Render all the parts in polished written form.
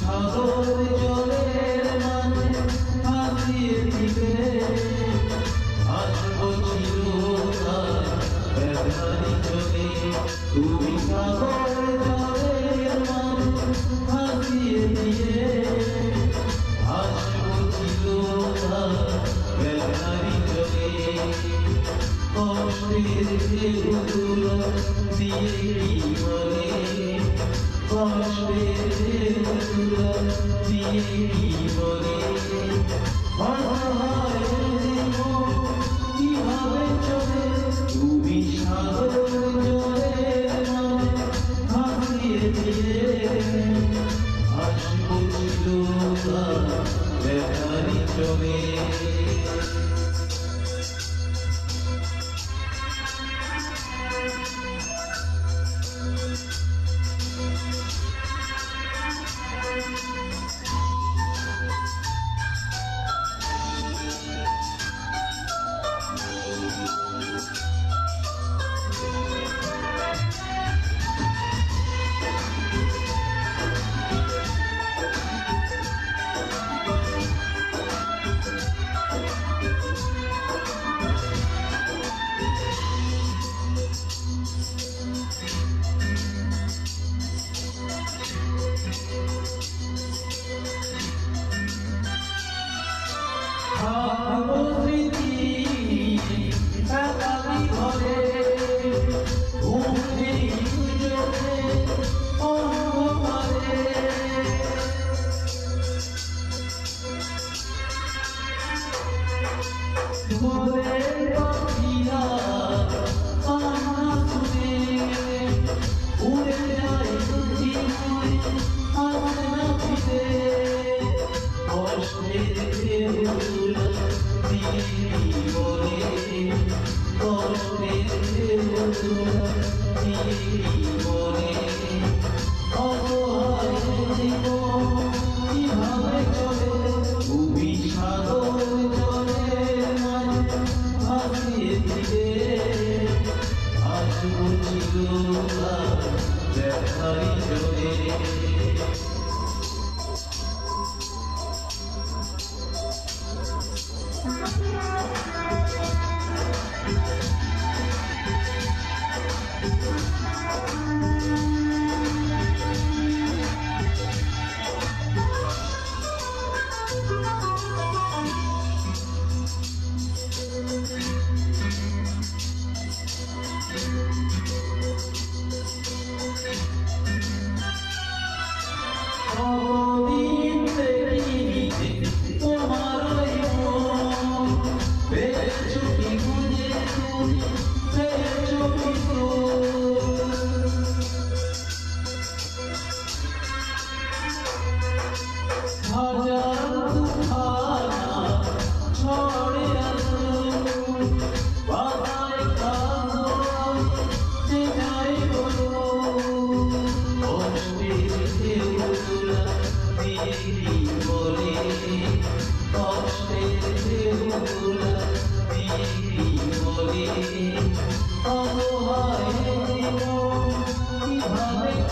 সাগর জলের মানে ভাসিয়ে দিবে আসবো চিরকাল ব্যথারি চলে তুমি সাগর জলের মানে ভাসিয়ে দিয়ে আসবো চিরকাল ব্যথারি চলে কষ্টের ঢেউগুলো দিয়ে কি বলে কষ্টের ঢেউগুলো দিয়ে কি বলে কিভাবে চলে তুমি সাগর জলের মানে ভাসিয়ে দিয়ে আসবো চিরকাল ব্যথারি চলে কিভাবে চলে তুমি সাগর জলের মানে ভাসিয়ে দিবে আসবো চিরকাল ব্যথারি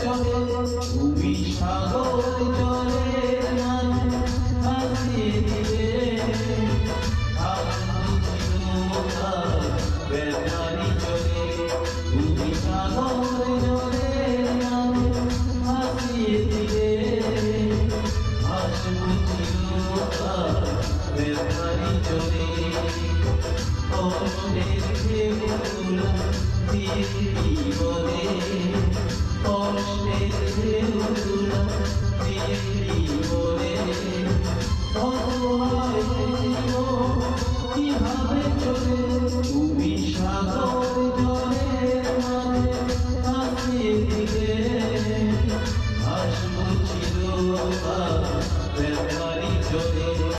চলে তুমি সাগর জলের মানে ভাসিয়ে দিবে ব্যথারি চলে তুমি সাগর জলের মানে ভাসিয়ে দিবে আসবো চিরকাল ব্যথারি চলে কষ্টের ঢেউগুলো দিয়ে কি বলে কষ্টের ঢেউগুলো দিয়ে কি বলে